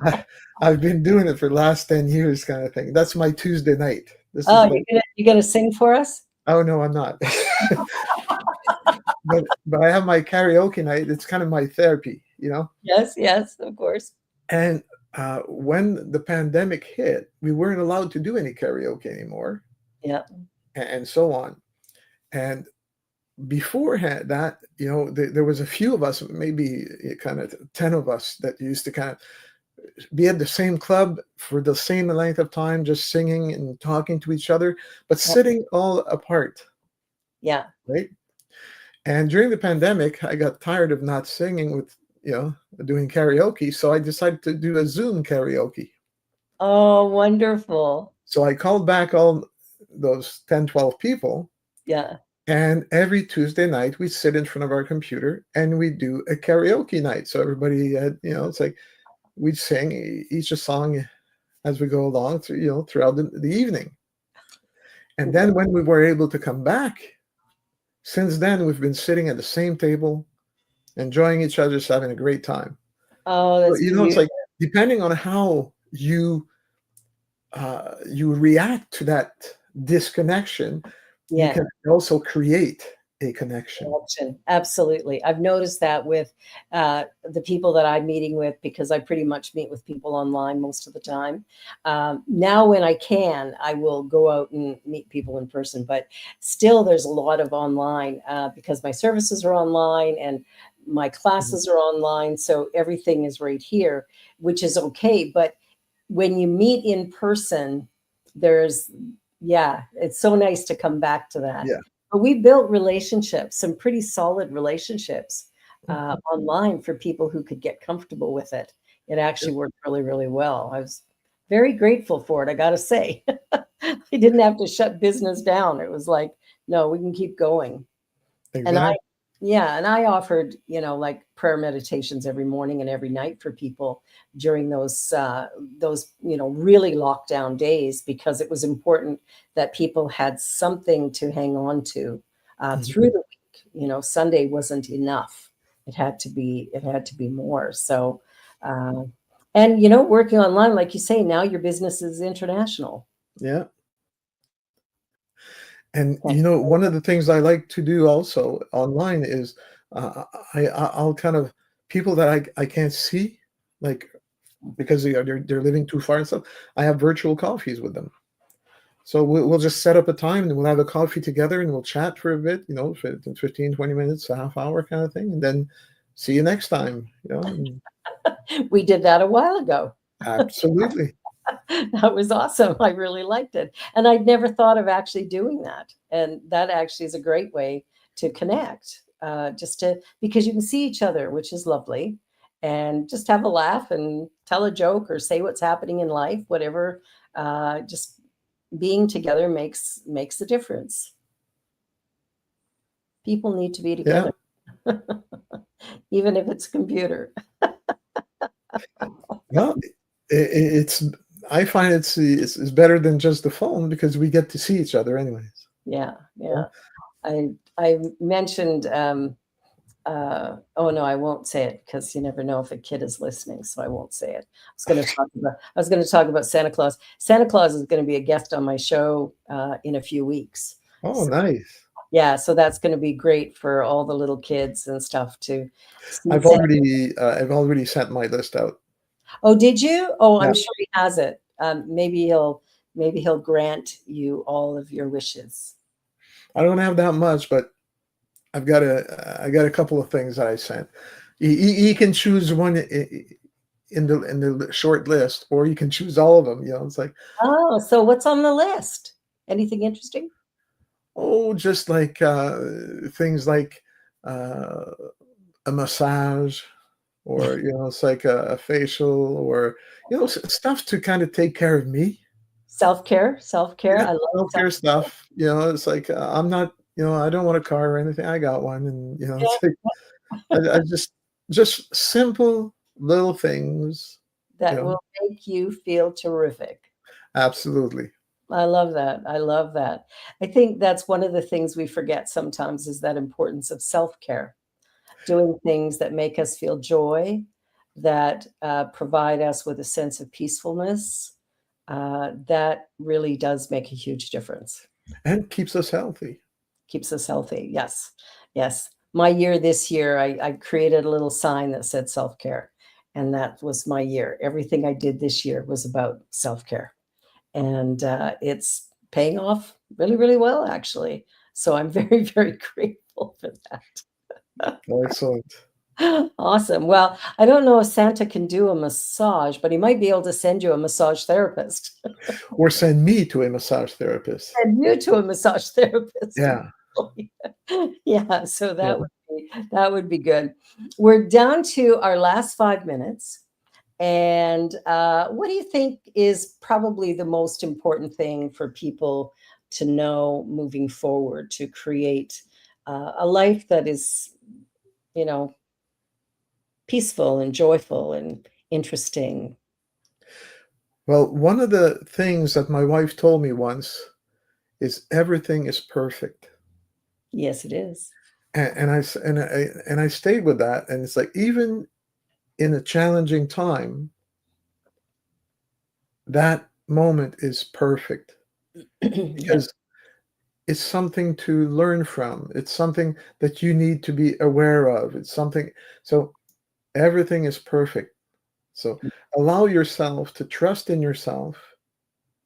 I, I've been doing it for the last 10 years, kind of thing. That's my Tuesday night. This is Oh, like, you gonna sing for us? oh no, I'm not. but I have my karaoke night. It's kind of my therapy. Yes, yes, of course. And when the pandemic hit, we weren't allowed to do any karaoke anymore, Yeah. and so on. And beforehand that, there was a few of us, maybe kind of 10 of us, that used to kind of be at the same club for the same length of time, just singing and talking to each other, but sitting all apart, Yeah. right? And during the pandemic, I got tired of not singing with, doing karaoke. So I decided to do a Zoom karaoke. Oh, wonderful. So I called back all those 10, 12 people. Yeah. And every Tuesday night, we sit in front of our computer and we do a karaoke night. So everybody had, it's like we'd sing each a song as we go along throughout the evening. And then when we were able to come back, since then, we've been sitting at the same table, enjoying each other, just having a great time. Oh, But, that's it's beautiful. like, depending on how you react to that disconnection, you Yeah. can also create a connection. Connection. Absolutely. I've noticed that with the people that I'm meeting with, because I pretty much meet with people online most of the time. Now, when I can, I will go out and meet people in person, but still there's a lot of online because my services are online, and my classes are online, so everything is right here, which is okay. But when you meet in person, it's so nice to come back to that. Yeah. But we built relationships, some pretty solid relationships online for people who could get comfortable with it. It actually worked really, really well. I was very grateful for it, I got to say. I didn't have to shut business down. It was like, no, we can keep going. And Exactly. I offered, like prayer meditations every morning and every night for people during those really lockdown days, because it was important that people had something to hang on to through the week. Sunday wasn't enough. It had to be more. So, and working online, like you say, now your business is international. Yeah. And one of the things I like to do also online is I'll kind of people that I can't see, like because they're living too far and stuff. I have virtual coffees with them. So we'll just set up a time and we'll have a coffee together and we'll chat for a bit, 15, 20 minutes, a half hour kind of thing. And then see you next time, We did that a while ago. Absolutely. That was awesome. I really liked it. And I'd never thought of actually doing that. And that actually is a great way to connect, because you can see each other, which is lovely, and just have a laugh and tell a joke or say what's happening in life, whatever. Just being together makes a difference. People need to be together, even if it's a computer. Well, it's I find it's better than just the phone because we get to see each other anyways. Yeah. I mentioned oh no, I won't say it because you never know if a kid is listening, so I won't say it. I was going to talk about Santa Claus. Santa Claus is going to be a guest on my show in a few weeks. Oh, So, nice. yeah, so that's going to be great for all the little kids and stuff to see I've already sent my list out. Oh, did you? Oh, Yeah. I'm sure he has it. Maybe he'll grant you all of your wishes. I don't have that much, but I got a couple of things that I sent. He can choose one in the short list, or you can choose all of them. It's like, Oh, so what's on the list? Anything interesting? just like things like a massage, or it's like a facial, or stuff to kind of take care of me. Self-care. Yeah, I love self-care self-care. stuff. It's like I'm not. I don't want a car or anything. I got one, and it's like I just simple little things. That will make you feel terrific. Absolutely. I love that. I love that. I think that's one of the things we forget sometimes is that importance of self-care. Doing things that make us feel joy, that provide us with a sense of peacefulness, that really does make a huge difference. And keeps us healthy. Keeps us healthy. Yes. Yes. My year this year, I created a little sign that said self-care. And that was my year. Everything I did this year was about self-care. And it's paying off really, really well, actually. So I'm very, very grateful for that. Excellent. Awesome. Well, I don't know if Santa can do a massage, but he might be able to send you a massage therapist. Or send me to a massage therapist. Send you to a massage therapist. Yeah. Yeah. So that would be good. We're down to our last 5 minutes. And what do you think is probably the most important thing for people to know moving forward to create a life that is, peaceful and joyful and interesting? Well, one of the things that my wife told me once is everything is perfect. Yes, it is. And I stayed with that. And it's like, even in a challenging time, that moment is perfect because it's something to learn from. It's something that you need to be aware of. It's something. So everything is perfect. So allow yourself to trust in yourself,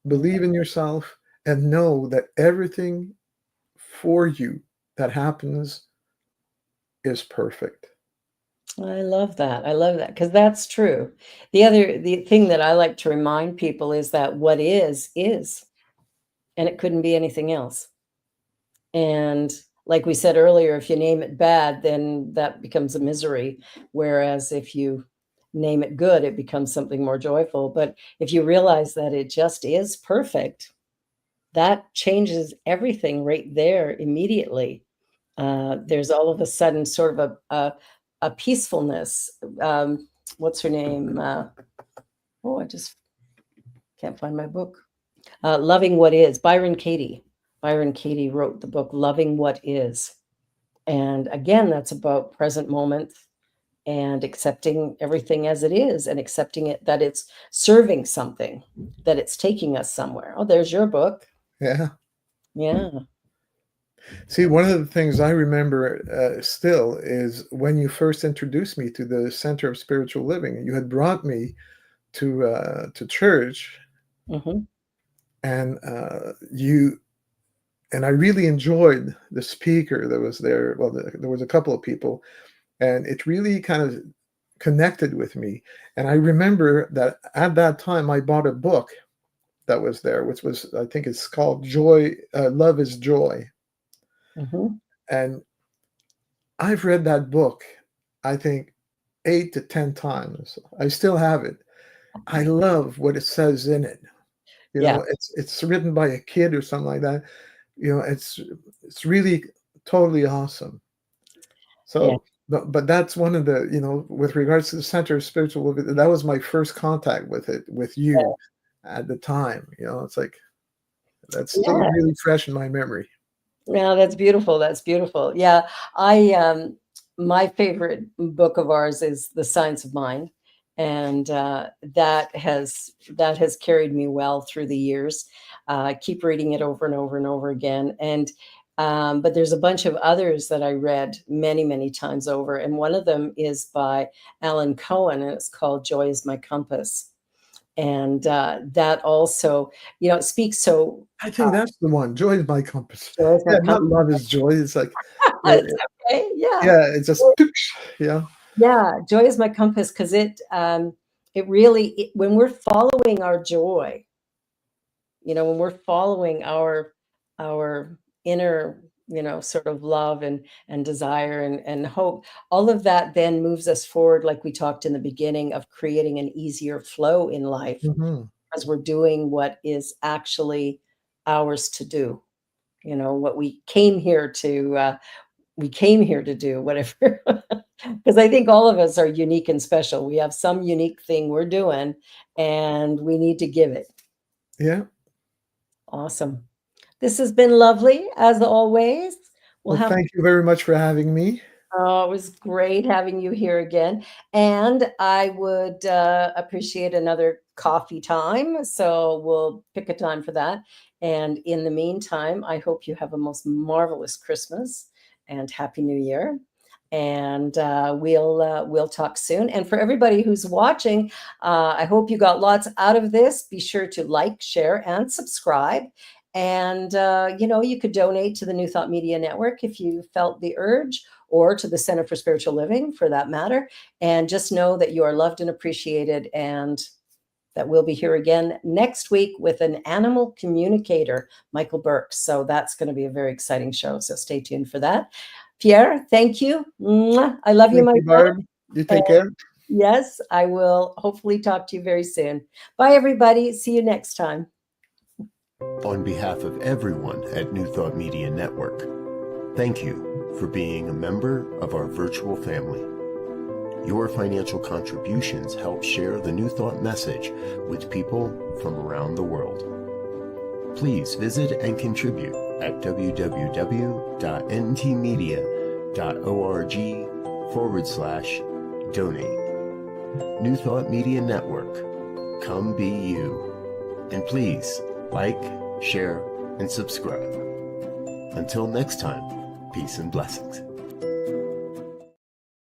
believe in yourself, and know that everything for you that happens is perfect. I love that. I love that because that's true. The thing that I like to remind people is that what is, and it couldn't be anything else. And like we said earlier, if you name it bad, then that becomes a misery. Whereas if you name it good, it becomes something more joyful. But if you realize that it just is perfect, that changes everything right there immediately. There's all of a sudden sort of a peacefulness. What's her name? Oh, I just can't find my book. Loving What Is, Byron Katie. Byron Katie wrote the book Loving What Is. And again, that's about present moment and accepting everything as it is and accepting it that it's serving something, that it's taking us somewhere. Oh, there's your book. Yeah. Yeah. See, one of the things I remember still is when you first introduced me to the Center of Spiritual Living. You had brought me to church, Hmm. and I really enjoyed the speaker that was there. Well, there was a couple of people, and it really kind of connected with me. And I remember that at that time I bought a book that was there, which was, I think it's called Joy, Love is Joy. Hmm. And I've read that book, I think 8 to 10 times. I still have it. I love what it says in it. You Yeah. know, it's written by a kid or something like that. You know, it's really totally awesome. Yeah. So, but that's one of the, with regards to the Center of Spiritual Living, that was my first contact with it, with you at the time. It's like that's still Yeah. really fresh in my memory. Yeah, that's beautiful. That's beautiful. Yeah, I my favorite book of ours is The Science of Mind, and that has carried me well through the years. I keep reading it over and over and over again, and but there's a bunch of others that I read many, many times over, and one of them is by Alan Cohen, and it's called "Joy Is My Compass," and that also, it speaks so. I think that's the one. Joy is my compass. Joy is my Yeah, not compass. love is joy. It's like, yeah, It's okay, yeah. yeah, it's just, yeah. Yeah, joy is my compass because it really when we're following our joy, when we're following our inner, sort of love and desire and hope, all of that then moves us forward, like we talked in the beginning, of creating an easier flow in life Mhm. as we're doing what is actually ours to do. What we came here to do, whatever. Because I think all of us are unique and special. We have some unique thing we're doing, and we need to give it. Yeah. Awesome. This has been lovely, as always. We'll Well, have thank you very much for having me. Oh, it was great having you here again. And I would appreciate another coffee time. So we'll pick a time for that. And in the meantime, I hope you have a most marvelous Christmas and Happy New Year. And we'll talk soon. And for everybody who's watching, I hope you got lots out of this. Be sure to like, share, and subscribe. And you could donate to the New Thought Media Network if you felt the urge, or to the Center for Spiritual Living for that matter. And just know that you are loved and appreciated, and that we'll be here again next week with an animal communicator, Michael Burke. So that's going to be a very exciting show. So stay tuned for that. Pierre, thank you. Mwah. I love you, Thank my you, friend. Barb. You take care. Yes, I will hopefully talk to you very soon. Bye, everybody. See you next time. On behalf of everyone at New Thought Media Network, thank you for being a member of our virtual family. Your financial contributions help share the New Thought message with people from around the world. Please visit and contribute at www.ntmedia.org/donate. New Thought Media Network, come be you. And please like, share, and subscribe. Until next time, peace and blessings.